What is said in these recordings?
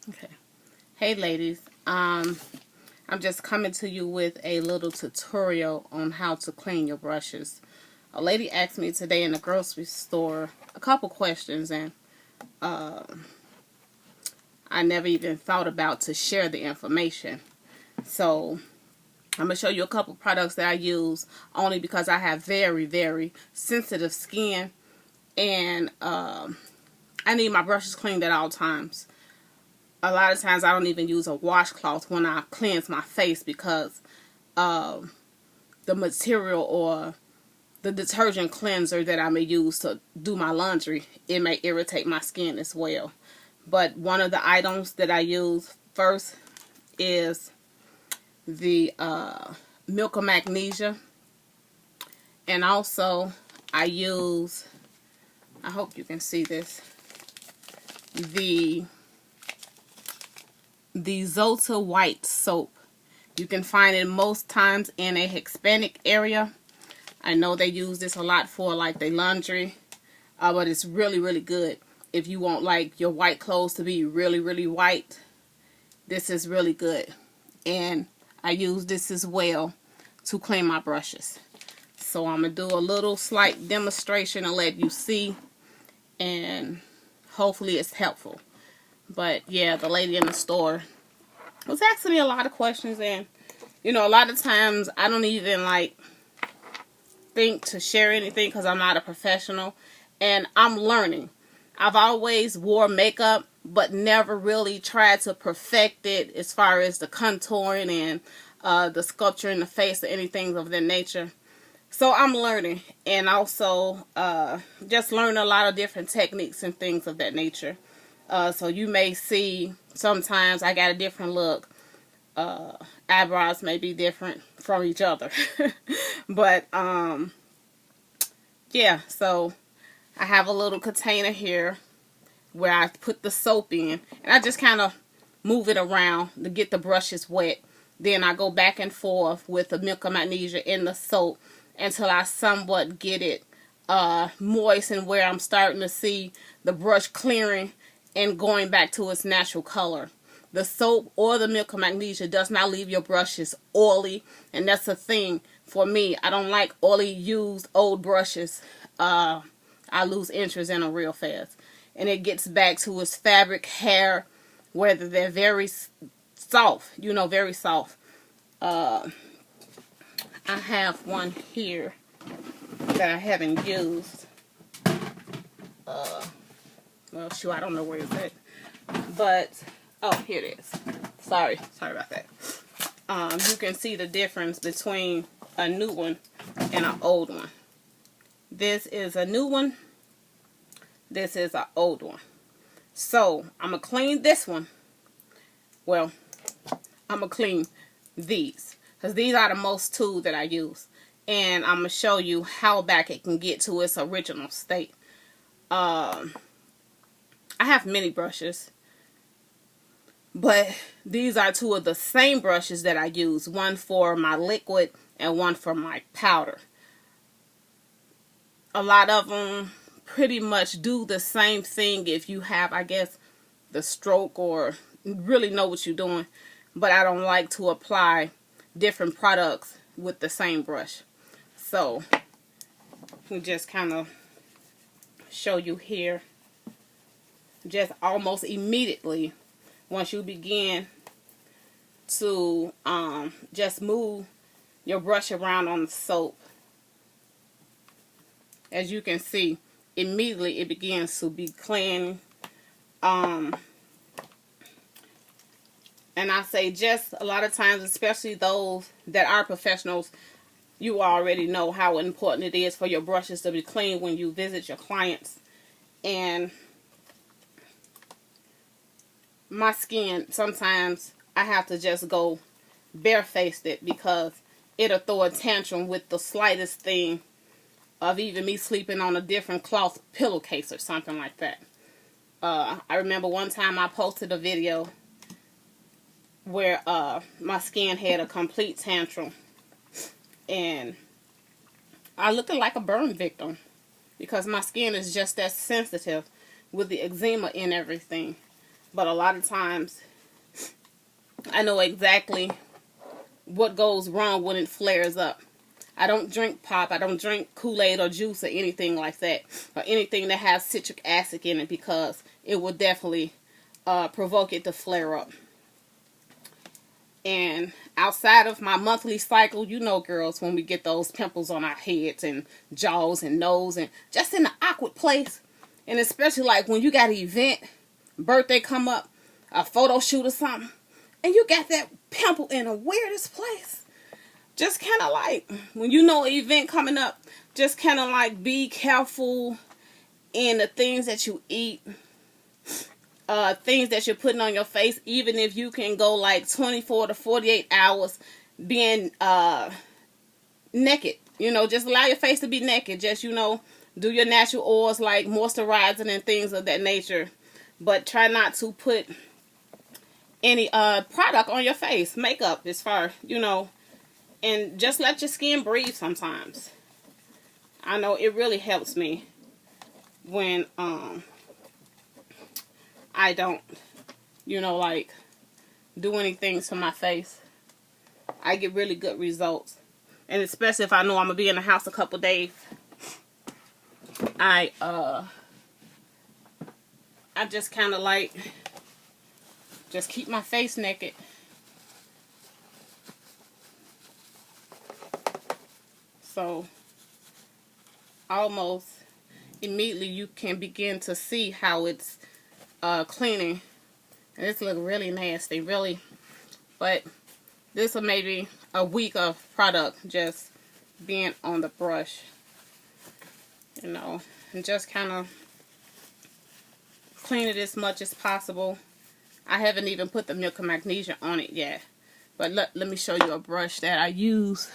Okay. Hey ladies, I'm just coming to you with a little tutorial on how to clean your brushes. A lady asked me today in the grocery store a couple questions, and I never even thought about to share the information. So I'm going to show you a couple products that I use only because I have very, very sensitive skin, and I need my brushes cleaned at all times. A lot of times I don't even use a washcloth when I cleanse my face because the material or the detergent cleanser that I may use to do my laundry, it may irritate my skin as well. But one of the items that I use first is the milk of magnesia, and also I use, I hope you can see this, the ZOTE white soap. You can find it most times in a Hispanic area. I know they use this a lot for like their laundry, but it's really, really good. If you want like your white clothes to be really, really white, this is really good. And I use this as well to clean my brushes. So I'm going to do a little slight demonstration and let you see, and hopefully it's helpful. But yeah, the lady in the store was asking me a lot of questions, and you know, a lot of times I don't even like think to share anything because I'm not a professional and I'm learning. I've always wore makeup but never really tried to perfect it as far as the contouring and the sculpture in the face or anything of that nature. So I'm learning, and also just learn a lot of different techniques and things of that nature. So you may see sometimes I got a different look. Eyebrows may be different from each other. But yeah, so I have a little container here where I put the soap in, and I just kind of move it around to get the brushes wet. Then I go back and forth with the milk of magnesia in the soap until I somewhat get it moist, and where I'm starting to see the brush clearing and going back to its natural color. The soap or the milk of magnesia does not leave your brushes oily, and that's the thing for me. I don't like oily used old brushes. I lose interest in them real fast, and it gets back to its fabric hair, whether they're very soft, you know, very soft. I have one here that I haven't used. Well, shoot, I don't know where it's at. But, oh, here it is. Sorry about that. You can see the difference between a new one and an old one. This is a new one. This is an old one. So, I'm going to clean this one. Well, I'm going to clean these, because these are the most two that I use. And I'm going to show you how back it can get to its original state. I have many brushes, but these are two of the same brushes that I use. One for my liquid and one for my powder. A lot of them pretty much do the same thing if you have, I guess, the stroke or really know what you're doing. But I don't like to apply different products with the same brush. So, we just kind of show you here. Just almost immediately, once you begin to just move your brush around on the soap, as you can see, immediately it begins to be clean. And I say just a lot of times, especially those that are professionals, you already know how important it is for your brushes to be clean when you visit your clients. And my skin, sometimes I have to just go barefaced it because it'll throw a tantrum with the slightest thing of even me sleeping on a different cloth pillowcase or something like that. I remember one time I posted a video where my skin had a complete tantrum, and I looked like a burn victim because my skin is just that sensitive with the eczema and everything. But a lot of times, I know exactly what goes wrong when it flares up. I don't drink pop. I don't drink Kool-Aid or juice or anything like that. Or anything that has citric acid in it, because it will definitely provoke it to flare up. And outside of my monthly cycle, you know, girls, when we get those pimples on our heads and jaws and nose and just in an awkward place. And especially like when you got an event, birthday come up, a photo shoot or something, and you got that pimple in the weirdest place. Just kind of like, when you know an event coming up, just kind of like be careful in the things that you eat. Things that you're putting on your face, even if you can go like 24 to 48 hours being naked. You know, just allow your face to be naked. Just, you know, do your natural oils like moisturizing and things of that nature. But try not to put any product on your face. Makeup as far, you know. And just let your skin breathe sometimes. I know it really helps me when I don't, you know, like, do anything to my face. I get really good results. And especially if I know I'm going to be in the house a couple days, I just kind of like, just keep my face naked. So, almost immediately you can begin to see how it's cleaning. And this look really nasty, really. But this will maybe a week of product just being on the brush, you know, and just kind of clean it as much as possible. I haven't even put the milk of magnesia on it yet, but let me show you a brush that I use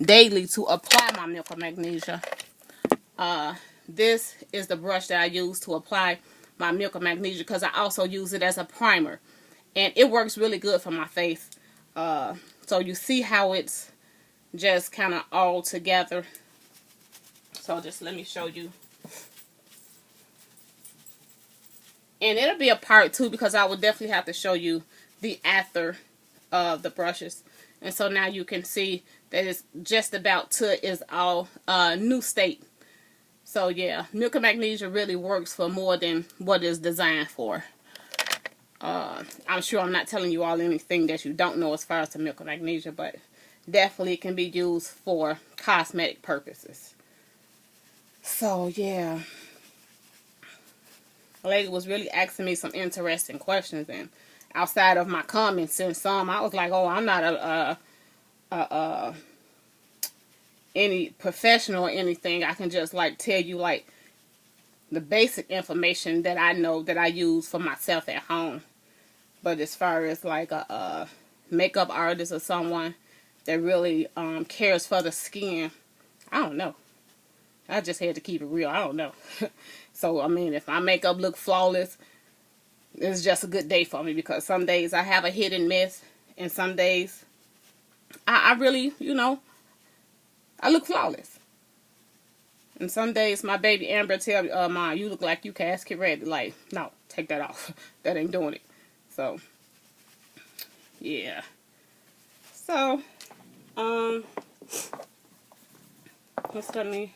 daily to apply my milk of magnesia. This is the brush that I use to apply my milk of magnesia, because I also use it as a primer, and it works really good for my face. So you see how it's just kind of all together. So just let me show you. And it'll be a part 2, because I will definitely have to show you the after of the brushes. And so now you can see that it's just about to is all new state. So yeah, milk of magnesia really works for more than what it's designed for. I'm sure I'm not telling you all anything that you don't know as far as the milk of magnesia, but definitely it can be used for cosmetic purposes. So yeah, the lady was really asking me some interesting questions, and outside of my comments and some, I was like, oh, I'm not any professional or anything. I can just like tell you like the basic information that I know that I use for myself at home. But as far as like a makeup artist or someone that really cares for the skin, I don't know. I just had to keep it real. I don't know. So I mean, if my makeup look flawless, it's just a good day for me, because some days I have a hit and miss, and some days I really, you know, I look flawless. And some days my baby Amber tell me, Ma, you look like you casket ready. Like, no, take that off. That ain't doing it. So, yeah. So, let me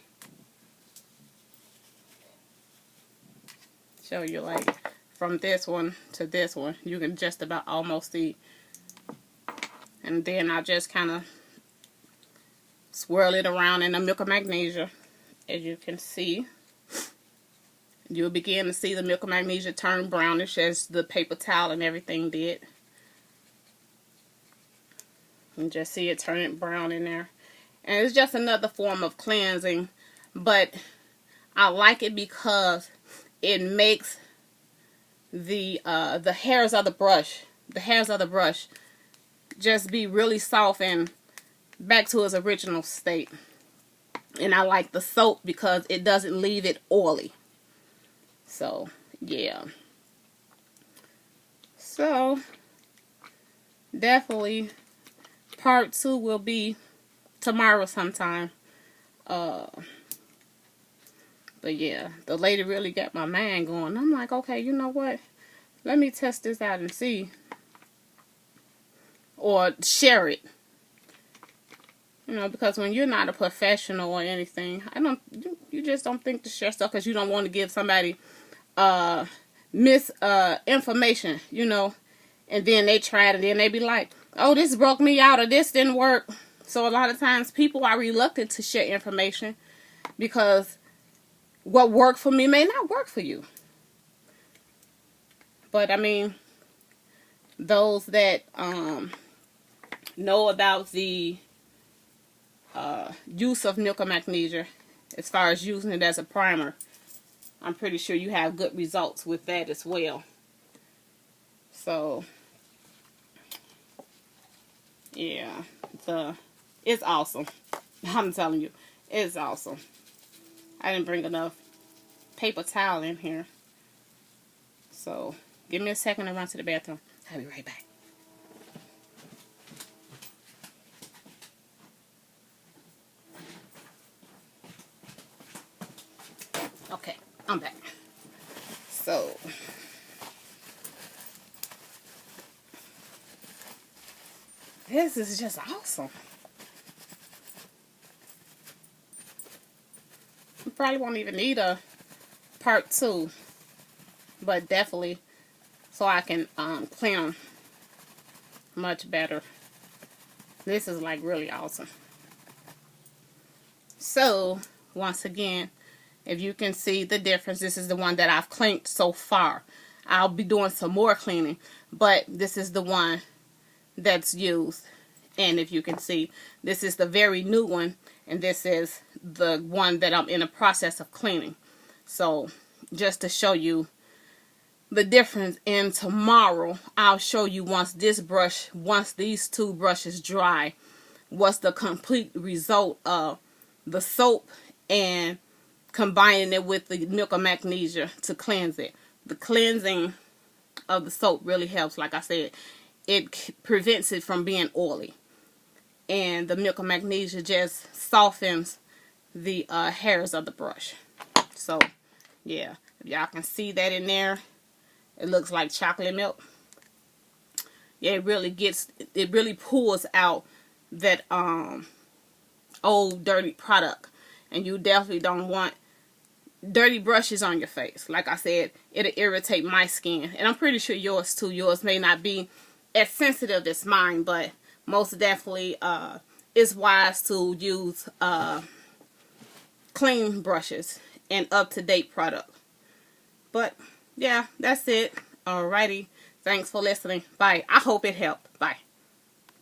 show you, like, from this one to this one. You can just about almost see. And then I just kind of swirl it around in the milk of magnesia. As you can see, you'll begin to see the milk of magnesia turn brownish as the paper towel and everything did. You just see it turning brown in there. And it's just another form of cleansing, but I like it because it makes the hairs of the brush just be really soft and back to its original state. And I like the soap because it doesn't leave it oily. So, yeah. So, definitely part 2 will be tomorrow sometime. But yeah, the lady really got my mind going. I'm like, okay, you know what? Let me test this out and see. Or share it. You know, because when you're not a professional or anything, you just don't think to share stuff because you don't want to give somebody misinformation, you know, and then they try it and then they be like, oh, this broke me out or this didn't work. So a lot of times people are reluctant to share information because what worked for me may not work for you. But I mean, those that know about the use of milk of magnesia, as far as using it as a primer, I'm pretty sure you have good results with that as well. So yeah, it's awesome. I'm telling you, it's awesome. I didn't bring enough paper towel in here, so give me a second to run to the bathroom. I'll be right back. Okay, I'm back. So this is just awesome. You probably won't even need a part 2, but definitely so I can clean them much better. This is like really awesome. So once again, if you can see the difference, this is the one that I've cleaned so far. I'll be doing some more cleaning, but this is the one that's used. And if you can see, this is the very new one, and this is the one that I'm in the process of cleaning. So just to show you the difference, and tomorrow I'll show you once these two brushes dry, what's the complete result of the soap and combining it with the milk of magnesia to cleanse it. The cleansing of the soap really helps. Like I said, it prevents it from being oily, and the milk of magnesia just softens the hairs of the brush. So yeah, if y'all can see that in there, it looks like chocolate milk. Yeah, it really pulls out that old dirty product, and you definitely don't want dirty brushes on your face. Like I said, it'll irritate my skin, and I'm pretty sure yours too. Yours may not be as sensitive as mine, but most definitely it's wise to use clean brushes and up-to-date product. But yeah, that's it. Alrighty, thanks for listening. Bye. I hope it helped. Bye.